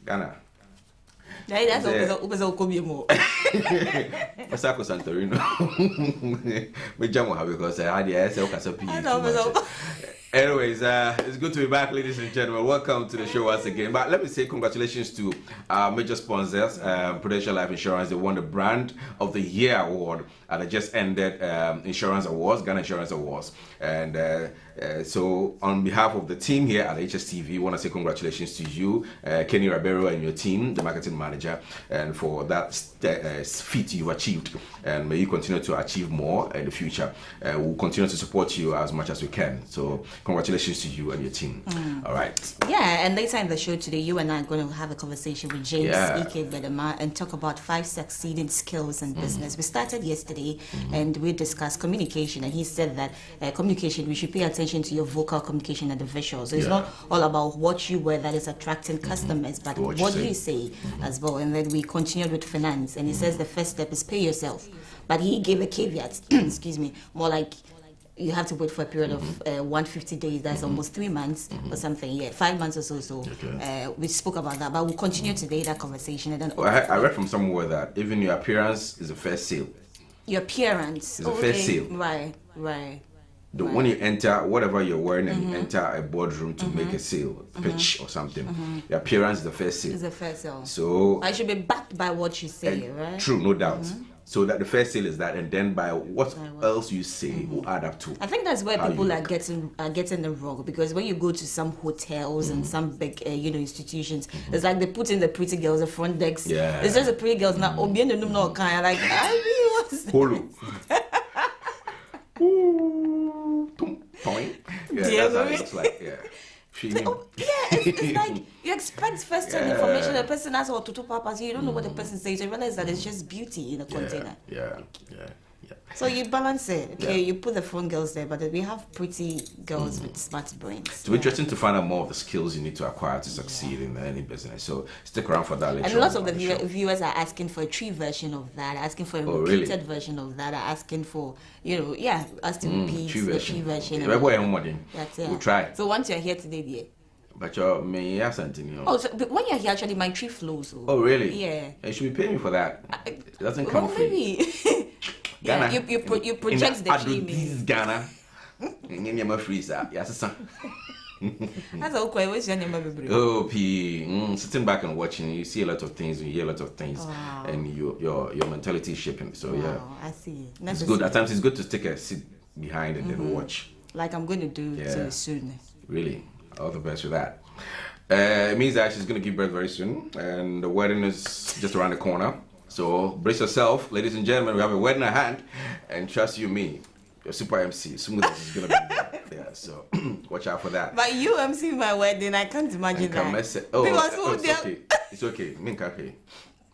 Ghana. That's more. Masako Santorino. We jam because I had the SL. Anyways, it's good to be back, ladies and gentlemen. Welcome to the show once again. But let me say congratulations to our major sponsors, Prudential Life Insurance. They won the Brand of the Year award at the just ended Insurance Awards, Ghana Insurance Awards. And so on behalf of the team here at Hstv, I want to say congratulations to you, Kenny Ribeiro and your team, the marketing manager, and for that feat you achieved. And may you continue to achieve more in the future. We'll continue to support you as much as we can. So congratulations to you and your team. All right. Yeah, and later in the show today, you and I are going to have a conversation with James E.K. Bedema and talk about 5 succeeding skills in business. We started yesterday and we discussed communication, and he said that communication, we should pay attention to your vocal communication and the visual. So it's not all about what you wear that is attracting customers, but what you say as well. And then we continued with finance, and he says the first step is pay yourself. But he gave a caveat, excuse me, more like you have to wait for a period of 150 days, that's almost 3 months or something, 5 months or so. So we spoke about that, but we'll continue today that conversation. And then I read from somewhere that even your appearance is the first sale. Your appearance is the first sale. Right. When you enter, whatever you're wearing, and you enter a boardroom to make a sale, pitch or something, your appearance is the first sale. It's the first sale. So I should be backed by what you say, right? True, no doubt. So that the first sale is that, and then by what else you say will add up to. I think that's where people are getting the wrong, because when you go to some hotels and some big institutions, it's like they put in the pretty girls, the front desk. Yeah. It's just the pretty girls now. Like I really want to. Polo. Yeah, that's how it looks like. Yeah. It's like you expect first-hand information. The person has all to papas. You don't know what the person says. You realize that it's just beauty in a container. Yeah. So you balance it. Okay, you put the front girls there, but we have pretty girls with smart brains. It's interesting to find out more of the skills you need to acquire to succeed in any business. So stick around for that later. And lots of the viewers are asking for a tree version of that, asking for a repeated version of that, asking for, us to repeat the tree version. That's it. We'll try. So once you're here today, dear. But you're me, something. Oh, so but when you're here, actually, my tree flows. Oh, really? Yeah. You should be paying me for that. It doesn't come free. Maybe. Ghana, you project the tree. This Ghana. And you're free, sir. Yes, sir. That's okay. What's your name, baby? Oh, P. Sitting back and watching, you see a lot of things, you hear a lot of things, and your mentality is shaping. So I see. It's good. At times, it's good to take a seat behind and then watch. Like I'm going to do so soon. Really, all the best with that. It means that she's going to give birth very soon, and the wedding is just around the corner. So brace yourself, ladies and gentlemen. We have a wedding at hand, and trust you me, your super MC, Smooth is going to be there. Yeah, so watch out for that. But you MC my wedding, I can't imagine that. It's okay. It's okay. Minka,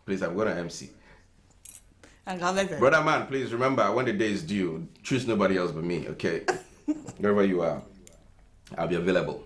please, I'm going to MC. Brother man, please remember, when the day is due, choose nobody else but me, okay? Wherever you are, I'll be available.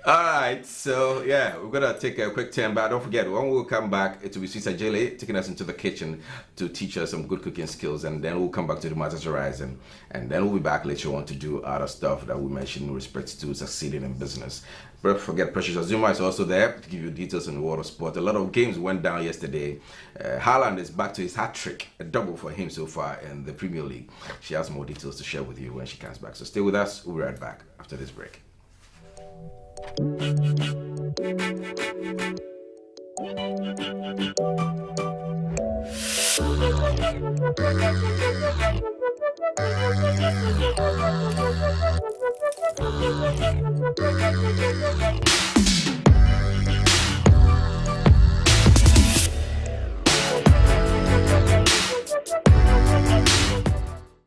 Alright, so we're gonna take a quick turn back. Don't forget, when we'll come back, it will be Sisa Jele taking us into the kitchen to teach us some good cooking skills, and then we'll come back to the Matters Horizon, and then we'll be back later on to do other stuff that we mentioned in respect to succeeding in business. Don't forget, Precious Azuma is also there to give you details on the world of sport. A lot of games went down yesterday. Haaland is back to his hat trick, a double for him so far in the Premier League. She has more details to share with you when she comes back. So stay with us. We'll be right back after this break.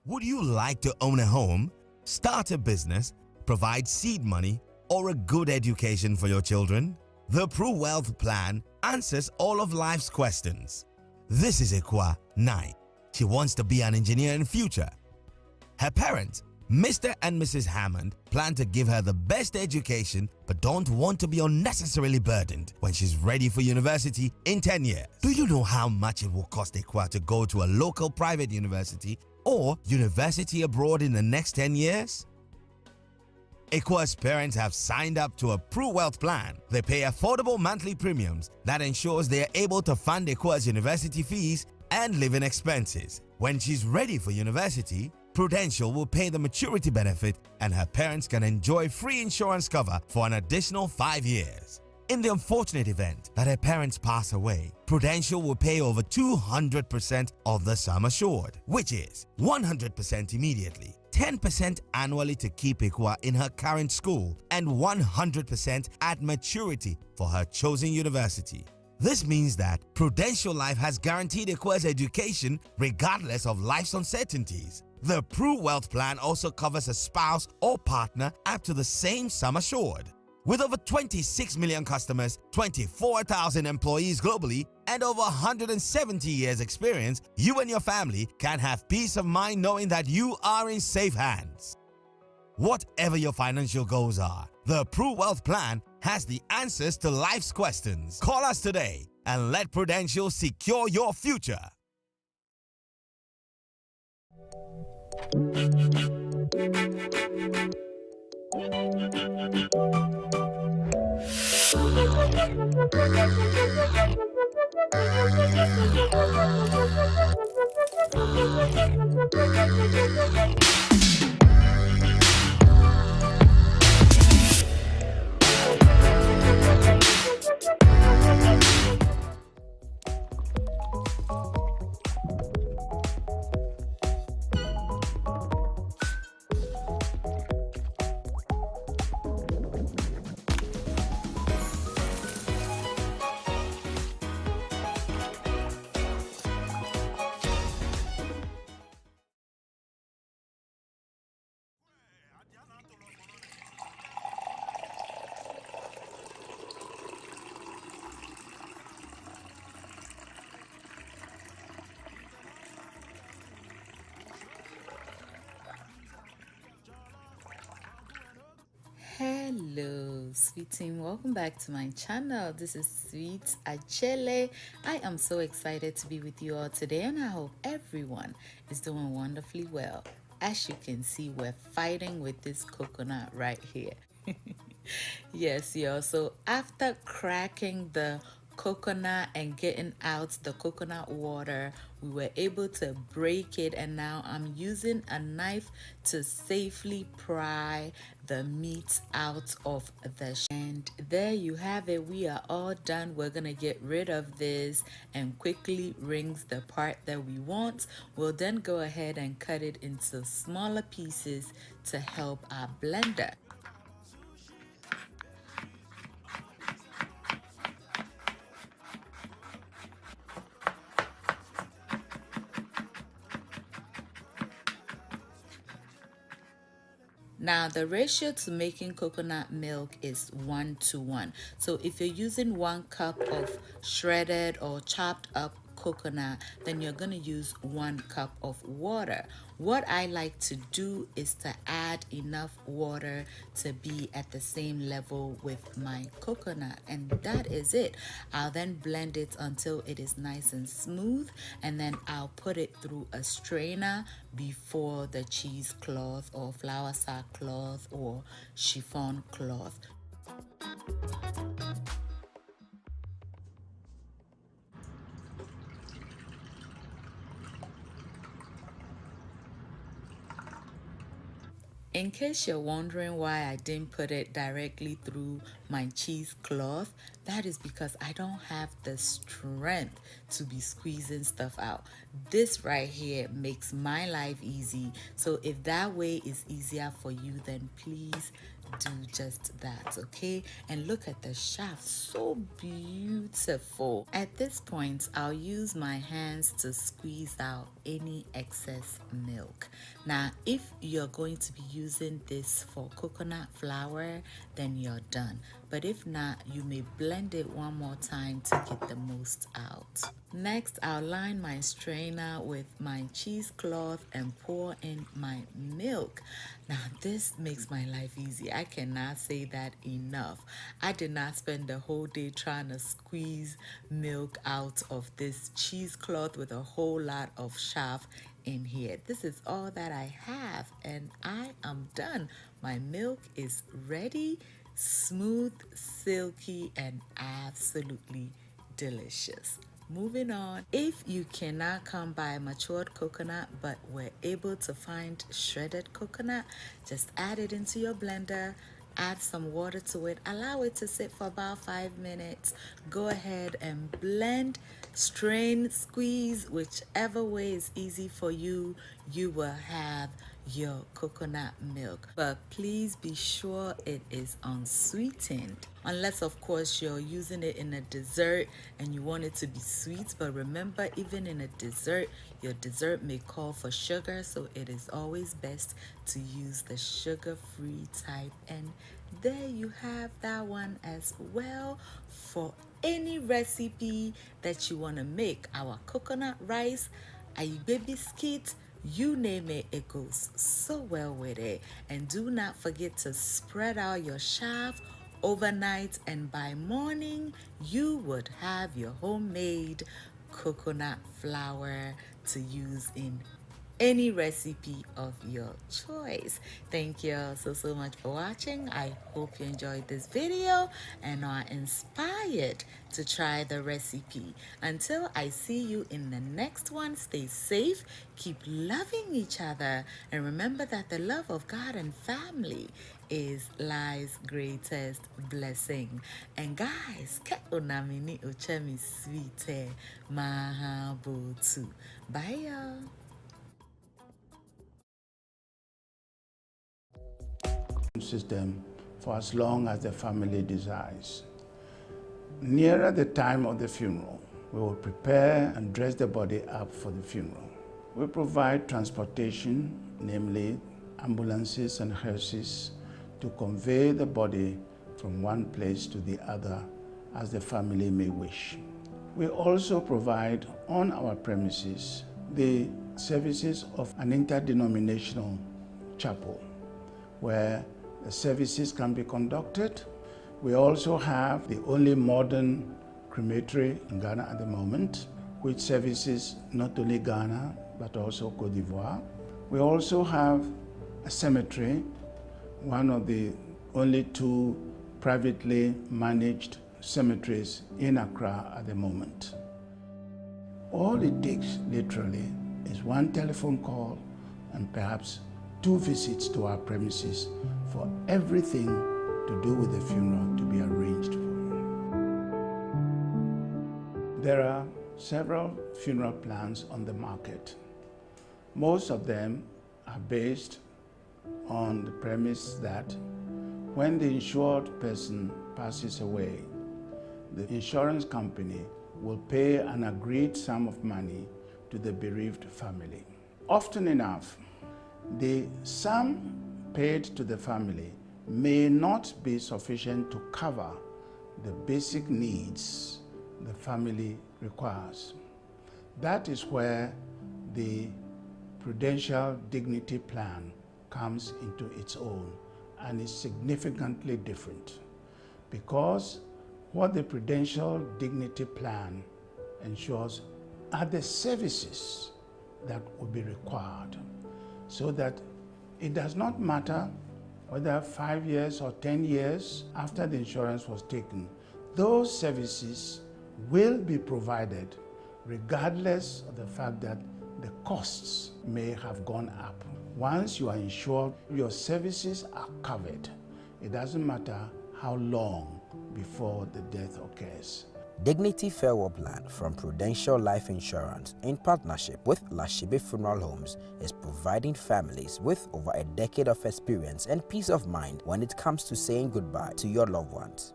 Would you like to own a home, start a business, provide seed money, or a good education for your children? The Pro Wealth Plan answers all of life's questions. This is Ekwa Nai. She wants to be an engineer in future. Her parents, Mr. and Mrs. Hammond, plan to give her the best education but don't want to be unnecessarily burdened when she's ready for university in 10 years. Do you know how much it will cost Ekwa to go to a local private university or university abroad in the next 10 years? Equa's parents have signed up to a Pru Wealth plan. They pay affordable monthly premiums that ensures they are able to fund Equa's university fees and living expenses. When she's ready for university, Prudential will pay the maturity benefit and her parents can enjoy free insurance cover for an additional 5 years. In the unfortunate event that her parents pass away, Prudential will pay over 200% of the sum assured, which is 100% immediately, 10% annually to keep Ikwa in her current school, and 100% at maturity for her chosen university. This means that Prudential Life has guaranteed Ikwa's education regardless of life's uncertainties. The Pru Wealth Plan also covers a spouse or partner up to the same sum assured. With over 26 million customers, 24,000 employees globally, and over 170 years experience, you and your family can have peace of mind knowing that you are in safe hands. Whatever your financial goals are, the Pru Wealth Plan has the answers to life's questions. Call us today and let Prudential secure your future. Hello sweet team, welcome back to my channel. This is Sweet Achele. I am so excited to be with you all today and I hope everyone is doing wonderfully well. As you can see, we're fighting with this coconut right here. Yes, y'all, so after cracking the coconut and getting out the coconut water, we were able to break it, and now I'm using a knife to safely pry the meat out of the and there you have it. We are all done. We're gonna get rid of this and quickly rinse the part that we want. We'll then go ahead and cut it into smaller pieces to help our blender. Now, the ratio to making coconut milk is 1:1. So if you're using 1 cup of shredded or chopped up coconut, then you're going to use 1 cup of water. What I like to do is to add enough water to be at the same level with my coconut, and that is it. I'll then blend it until it is nice and smooth, and then I'll put it through a strainer before the cheesecloth or flour sackcloth or chiffon cloth. In case you're wondering why I didn't put it directly through my cheesecloth, that is because I don't have the strength to be squeezing stuff out. This right here makes my life easy. So if that way is easier for you, then please do just that, okay? And look at the shaft, so beautiful. At this point, I'll use my hands to squeeze out any excess milk. Now, if you're going to be using this for coconut flour, then you're done. But if not, you may blend it one more time to get the most out. Next, I'll line my strainer with my cheesecloth and pour in my milk. Now, this makes my life easy. I cannot say that enough. I did not spend the whole day trying to squeeze milk out of this cheesecloth with a whole lot of chaff in here. This is all that I have, and I am done. My milk is ready, smooth, silky, and absolutely delicious. Moving on, if you cannot come by matured coconut but were able to find shredded coconut, just add it into your blender, add some water to it, allow it to sit for about 5 minutes. Go ahead and blend, strain, squeeze, whichever way is easy for you. You will have your coconut milk, but please be sure it is unsweetened, unless of course you're using it in a dessert and you want it to be sweet. But remember, even in a dessert, your dessert may call for sugar, so it is always best to use the sugar-free type. And there you have that one as well. For any recipe that you want to make, our coconut rice, ayibe biscuit, you name it, it goes so well with it. And do not forget to spread out your chaff overnight, and by morning you would have your homemade coconut flour to use in any recipe of your choice. Thank you all so much for watching. I hope you enjoyed this video and are inspired to try the recipe. Until I see you in the next one, stay safe, keep loving each other, and remember that the love of God and family is life's greatest blessing. And guys, ke unamini uchemi sweet mahabotu. Bye y'all. System for as long as the family desires. Nearer the time of the funeral, we will prepare and dress the body up for the funeral. We provide transportation, namely ambulances and hearses, to convey the body from one place to the other as the family may wish. We also provide on our premises the services of an interdenominational chapel where the services can be conducted. We also have the only modern crematory in Ghana at the moment, which services not only Ghana, but also Côte d'Ivoire. We also have a cemetery, one of the only 2 privately managed cemeteries in Accra at the moment. All it takes, literally, is one telephone call and perhaps 2 visits to our premises for everything to do with the funeral to be arranged for. There are several funeral plans on the market. Most of them are based on the premise that when the insured person passes away, the insurance company will pay an agreed sum of money to the bereaved family. Often enough, the sum paid to the family may not be sufficient to cover the basic needs the family requires. That is where the Prudential Dignity Plan comes into its own and is significantly different, because what the Prudential Dignity Plan ensures are the services that will be required, so that it does not matter whether 5 years or 10 years after the insurance was taken, those services will be provided regardless of the fact that the costs may have gone up. Once you are insured, your services are covered. It doesn't matter how long before the death occurs. Dignity Farewell Plan from Prudential Life Insurance, in partnership with Hstv Funeral Homes, is providing families with over a decade of experience and peace of mind when it comes to saying goodbye to your loved ones.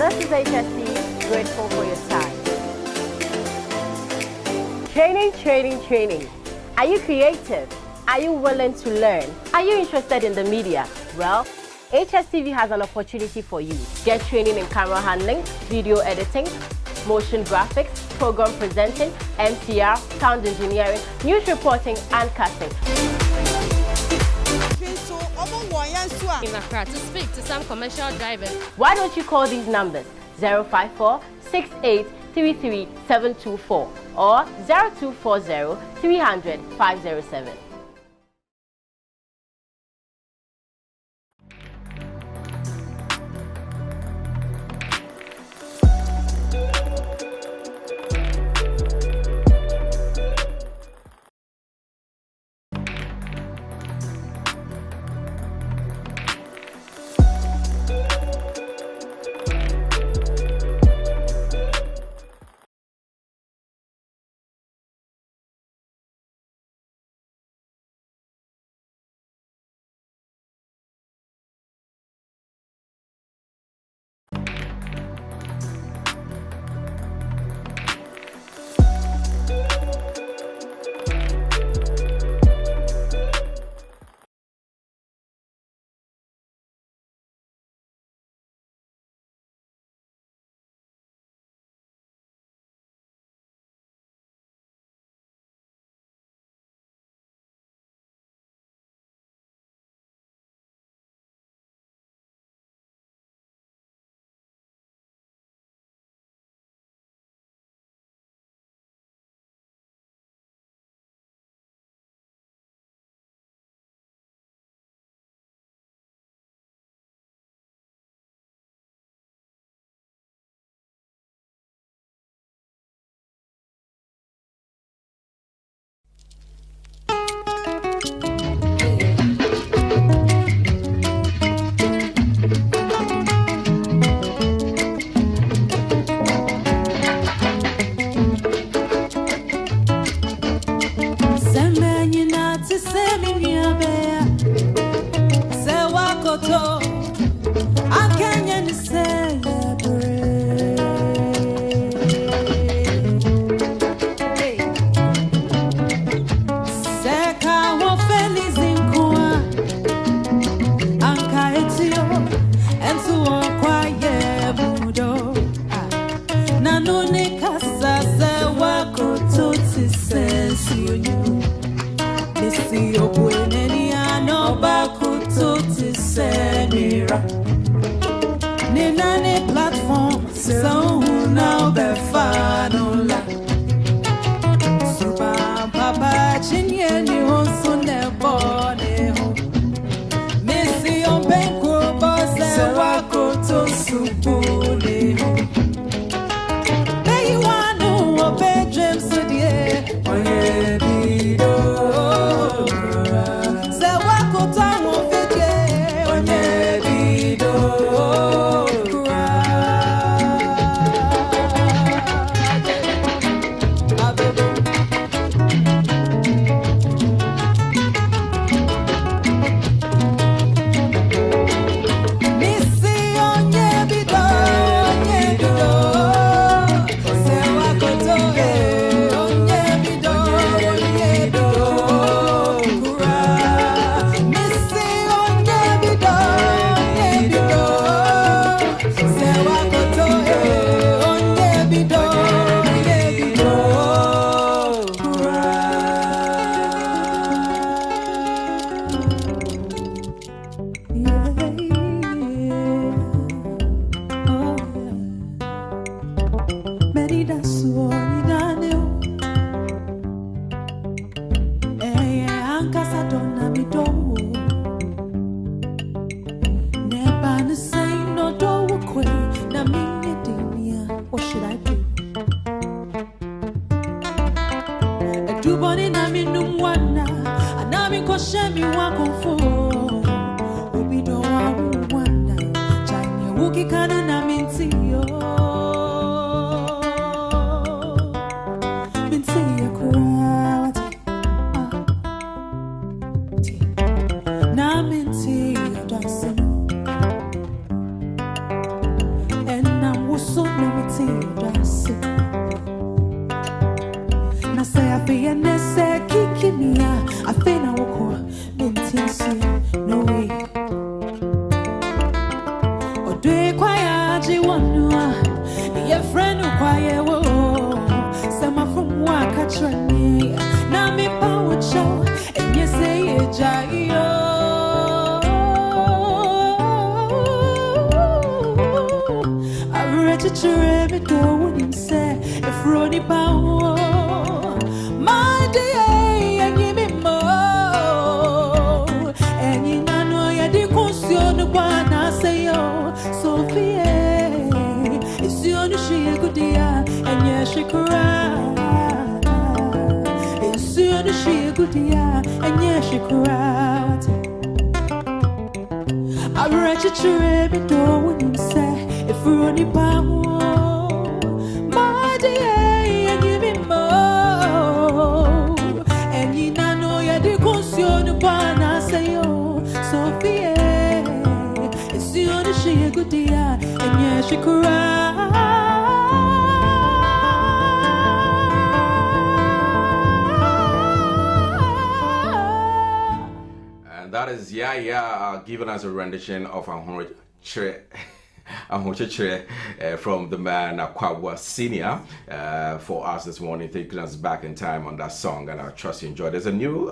This is Hstv, grateful for your time. Training. Are you creative? Are you willing to learn? Are you interested in the media? Well, Hstv has an opportunity for you. Get training in camera handling, video editing, motion graphics, program presenting, MCR, sound engineering, news reporting, and casting. In Accra to speak to some commercial drivers. Why don't you call these numbers 054 68 33 724 or 0240 300 507. I say I feel Maji wanua, your friend who quiet wo. Sama from waka trani, na me power show, and you say it jayo. I read it to every door when you say if Ronnie power, my day and give me more, and you know you did consume one I say yo, Sophia, it's the only she good dear, and yes she cry. It's the only she good dear, and yes she cry. I read it to every door when you say if Ronnie power, my day and give me more, and you know you did consume one I say yo, Sophia, it's the only she good dear, and yes she cry. And that is Yaya giving us a rendition of from the man Akwawa Senior for us this morning, taking us back in time on that song, and I trust you enjoyed. There's a new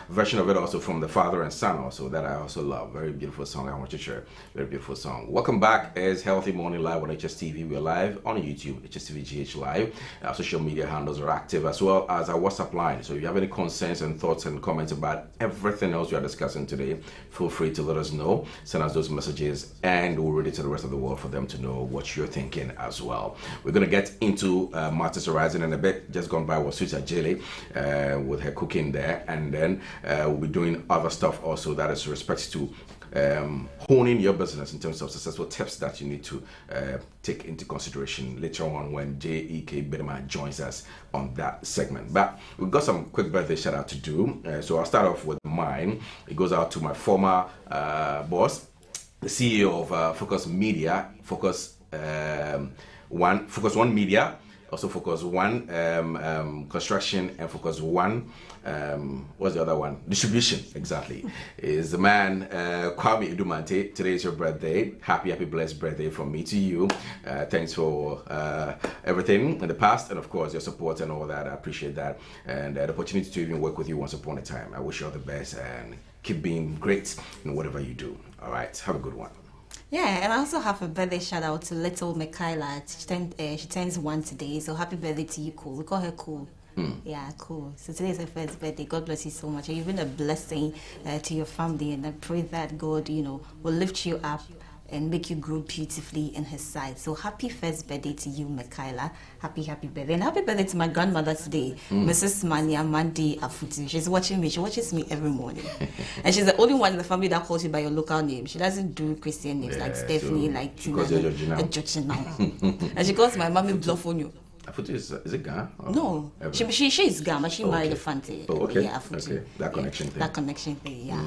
version of it also from the father and son also that I also love. Very beautiful song. I want to share. Very beautiful song. Welcome back. It's Healthy Morning Live on Hstv. We're live on YouTube, Hstv GH Live. Our social media handles are active, as well as our WhatsApp line. So if you have any concerns and thoughts and comments about everything else we are discussing today, feel free to let us know. Send us those messages, and we'll read it to the rest of the world for them to know what you're thinking as well. We're going to get into Matters Arising in a bit. Just gone by was Susa Jelly with her cooking there, and then we'll be doing other stuff also that is respect to honing your business in terms of successful tips that you need to take into consideration later on when J.E.K. Bedema joins us on that segment. But we've got some quick birthday shout out to do. So I'll start off with mine. It goes out to my former boss, the CEO of Focus Media, Focus One Media, also Focus One Construction, and Focus One what's the other one? Distribution, exactly. Is the man Kwame Idumante. Today is your birthday. Happy blessed birthday from me to you. Thanks for everything in the past, and of course your support and all that. I appreciate that, and the opportunity to even work with you once upon a time. I wish you all the best and keep being great in whatever you do. All right, have a good one. Yeah, and I also have a birthday shout out to little Michaela. She turns 1 today, so happy birthday to you, Cool. We call her Cool. Yeah, cool. So today is her first birthday. God bless you so much. And you've been a blessing to your family, and I pray that God, will lift you up and make you grow beautifully in His sight. So happy first birthday to you, Michaela. Happy birthday. And happy birthday to my grandmother today, Mrs. Mania Mandi Afutu. She's watching me. She watches me every morning. And she's the only one in the family that calls you by your local name. She doesn't do Christian names like Stephanie, like Tina, and Georgina. And she calls my mommy Blufonio. Afutu is it Ghana? No, she is Ghana, but she married a Fante. Oh, okay. Yeah, Afutu. Okay. That connection thing. That connection thing, yeah.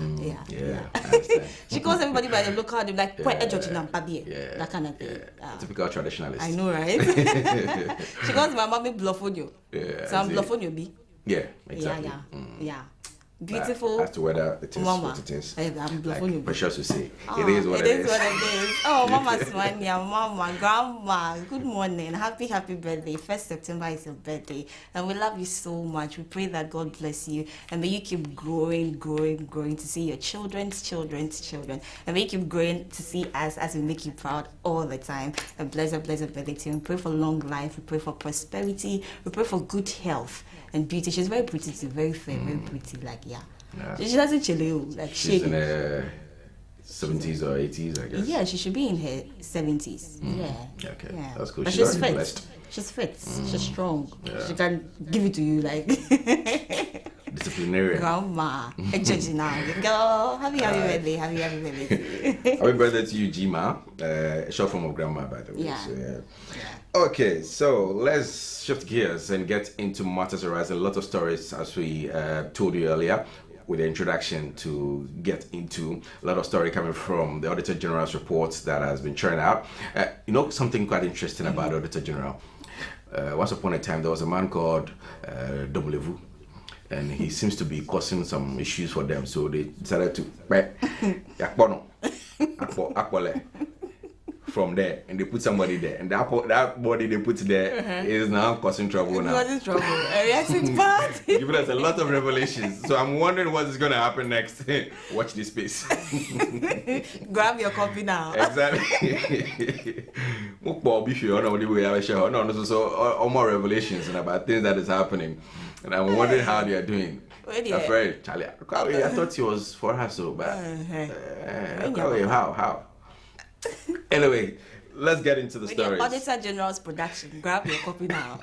I understand. She calls everybody by the local name, like Georgina Mpabie. That kind of thing. Typical traditionalist. I know, right? She calls my mommy Blufonio. Yeah. So I'm Blufonio B. Yeah, exactly. Yeah. Beautiful. As to whether it is Mama. what it is. I'm Like precious to say. It is what it is. What it is. Oh, Mama Swanya, Mama, Grandma, good morning. Happy birthday. 1st September is your birthday. And we love you so much. We pray that God bless you. And may you keep growing to see your children's children. And may you keep growing to see us as we make you proud all the time. A blessed birthday to you. We pray for long life. We pray for prosperity. We pray for good health and beauty. She's very pretty too, very fair, very pretty. Like she doesn't chill. Like she's in her 70s or 80s, I guess. Yeah, she should be in her 70s. Yeah. Okay. Yeah. That's cool. But She's fit. blessed. She's fit. She's strong. Yeah. She can give it to you like disciplinarian. Grandma. Girl, happy birthday. Happy birthday. Happy birthday to you, Jima. A short form of grandma, by the way. Yeah. So, okay, so let's shift gears and get into Matters Arising. A lot of stories, as we told you earlier, with the introduction to get into a lot of story coming from the Auditor General's reports that has been churned out. Something quite interesting about Auditor General. Once upon a time, there was a man called Domlevu, and he seems to be causing some issues for them. So they decided to from there, and they put somebody there, and that body they put there is now causing trouble now. Causing trouble. It's bad. Giving us a lot of revelations. So I'm wondering what is going to happen next. Watch this space. Grab your copy now. Exactly. So all more revelations about things that is happening, and I'm wondering how they are doing. Afraid, Charlie. I thought he was for her, so bad. How? Anyway, let's get into the stories. Auditor General's production. Grab your copy now.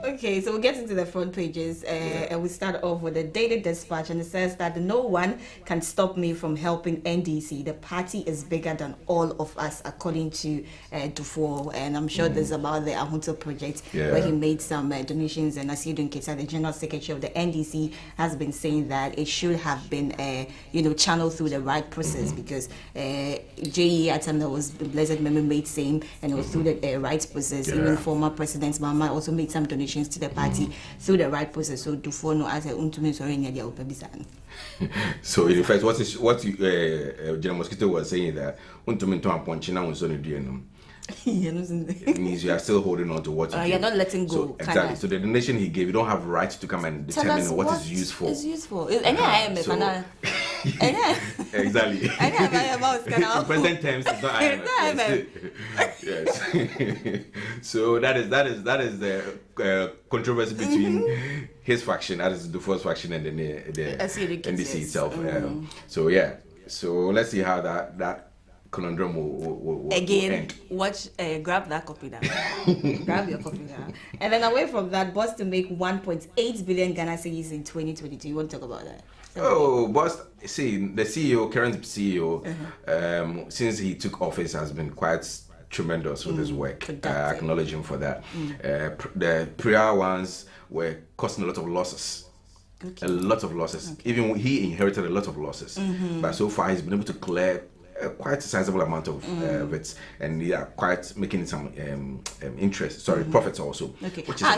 Okay, so we'll get into the front pages and we start off with the Daily Dispatch, and it says that no one can stop me from helping NDC. The party is bigger than all of us, according to Dufour, and I'm sure this is about the Ahunto project where he made some donations, and Asidu Nketa, the General Secretary of the NDC, has been saying that it should have been channeled through the right process because JE at time that was Blessed Memory made same, and it was through the right process. Even former President Mama also made some donations to the party through the right process. So Dufour no as a So in fact, what General Mosquito was saying that it means you are still holding on to what you you're not letting go. So, exactly. So the donation he gave, you don't have right to come and determine what is used for. It's useful. Exactly. In present terms, it's not IMF. Yes. So that is the controversy between his faction, that is the first faction, and then the NDC itself. So yeah. So let's see how that conundrum will end. Watch, grab that copy now. Grab your copy now. And then away from that, boss to make 1.8 billion Ghana cedis in 2022. You want to talk about that? Boss, see, the CEO, current CEO, since he took office, has been quite tremendous with his work. I acknowledge him for that. The prior ones were costing a lot of losses. A lot of losses. Even he inherited a lot of losses. But so far, he's been able to clear quite a sizable amount of it, and quite making some profits also, which is